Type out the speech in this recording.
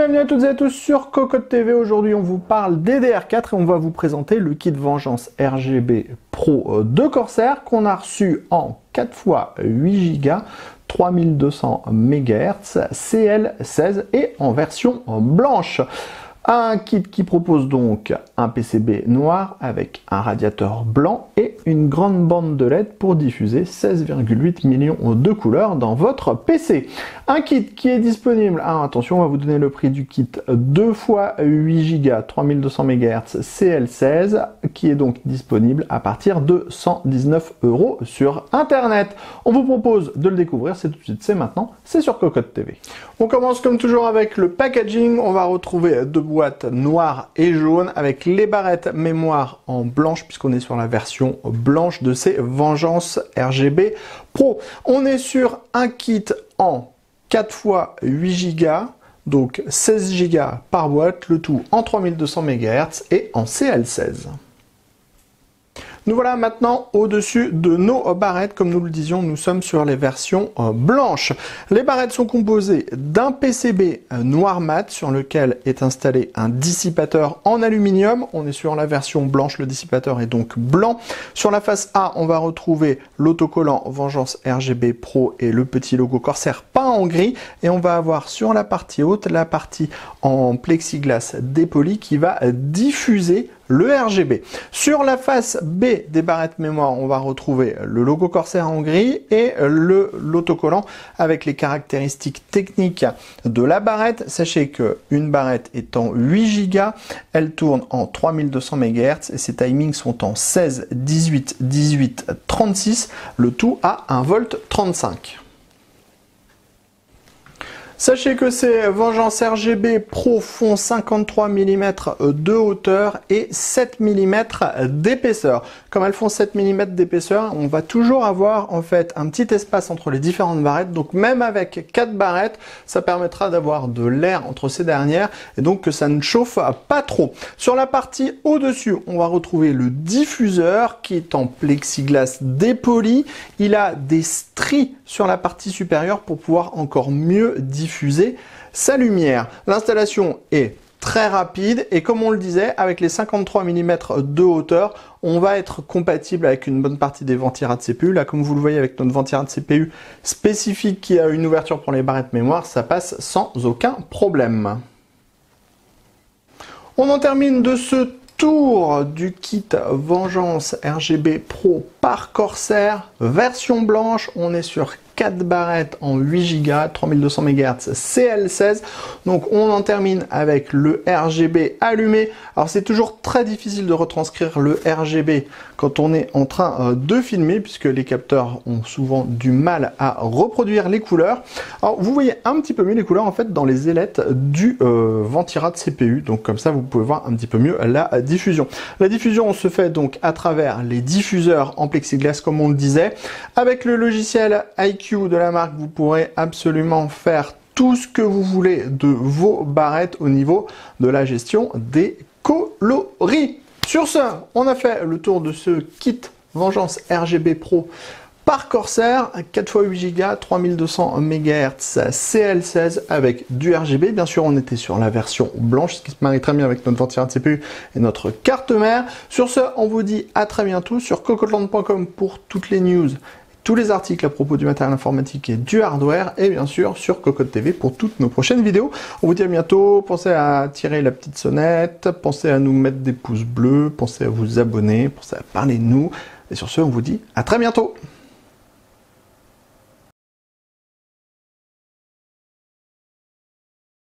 bienvenue à toutes et à tous sur Cocotte TV. Aujourd'hui, on vous parle DDR4 et on va vous présenter le kit Vengeance RGB Pro de Corsair qu'on a reçu en 4x8 Go, 3200 MHz, CL16 et en version blanche. Un kit qui propose donc un PCB noir avec un radiateur blanc et une grande bande de LED pour diffuser 16,8 millions de couleurs dans votre PC. Un kit qui est disponible, attention, on va vous donner le prix du kit 2x8 Go, 3200 MHz, CL16, qui est donc disponible à partir de 119 € sur Internet. On vous propose de le découvrir, c'est tout de suite, c'est maintenant, c'est sur Cocotte TV. On commence comme toujours avec le packaging, on va retrouver deux boîte noire et jaune avec les barrettes mémoire en blanche puisqu'on est sur la version blanche de ces Vengeance RGB Pro. On est sur un kit en 4x8 Go, donc 16 Go par boîte, le tout en 3200 MHz et en CL16. Nous voilà maintenant au-dessus de nos barrettes. Comme nous le disions, nous sommes sur les versions blanches. Les barrettes sont composées d'un PCB noir mat sur lequel est installé un dissipateur en aluminium. On est sur la version blanche, le dissipateur est donc blanc. Sur la face A, on va retrouver l'autocollant Vengeance RGB Pro et le petit logo Corsair peint en gris. Et on va avoir sur la partie haute, la partie en plexiglas dépoli qui va diffuser le RGB. Sur la face B des barrettes mémoire, on va retrouver le logo Corsair en gris et l'autocollant avec les caractéristiques techniques de la barrette. Sachez que une barrette est en 8 Go, elle tourne en 3200 MHz et ses timings sont en 16, 18, 18, 36, le tout à 1,35 V. Sachez que ces Vengeance RGB Pro font 53 mm de hauteur et 7 mm d'épaisseur. Comme elles font 7 mm d'épaisseur, on va toujours avoir en fait un petit espace entre les différentes barrettes. Donc même avec 4 barrettes, ça permettra d'avoir de l'air entre ces dernières et donc que ça ne chauffe pas trop. Sur la partie au-dessus, on va retrouver le diffuseur qui est en plexiglas dépoli. Il a des stries sur la partie supérieure pour pouvoir encore mieux diffuser sa lumière. L'installation est très rapide et comme on le disait, avec les 53 mm de hauteur, on va être compatible avec une bonne partie des ventirades CPU. Là, comme vous le voyez avec notre ventirade CPU spécifique qui a une ouverture pour les barrettes mémoire, ça passe sans aucun problème. On en termine de ce tour du kit Vengeance RGB Pro par Corsair, version blanche. On est sur 4 barrettes en 8 Go, 3200 MHz, CL16. Donc on en termine avec le RGB allumé. Alors c'est toujours très difficile de retranscrire le RGB quand on est en train de filmer puisque les capteurs ont souvent du mal à reproduire les couleurs. Alors vous voyez un petit peu mieux les couleurs en fait dans les ailettes du ventirad CPU. Donc comme ça vous pouvez voir un petit peu mieux la diffusion. La diffusion se fait donc à travers les diffuseurs en plexiglas comme on le disait. Avec le logiciel iCUE de la marque, vous pourrez absolument faire tout ce que vous voulez de vos barrettes au niveau de la gestion des coloris. Sur ce, on a fait le tour de ce kit Vengeance RGB Pro par Corsair, 4x8 Go, 3200 MHz, CL16 avec du RGB. Bien sûr, on était sur la version blanche, ce qui se marie très bien avec notre ventirad CPU et notre carte mère. Sur ce, on vous dit à très bientôt sur cocotland.com pour toutes les news, tous les articles à propos du matériel informatique et du hardware, et bien sûr sur Cocotte TV pour toutes nos prochaines vidéos. On vous dit à bientôt, pensez à tirer la petite sonnette, pensez à nous mettre des pouces bleus, pensez à vous abonner, pensez à parler de nous, et sur ce on vous dit à très bientôt.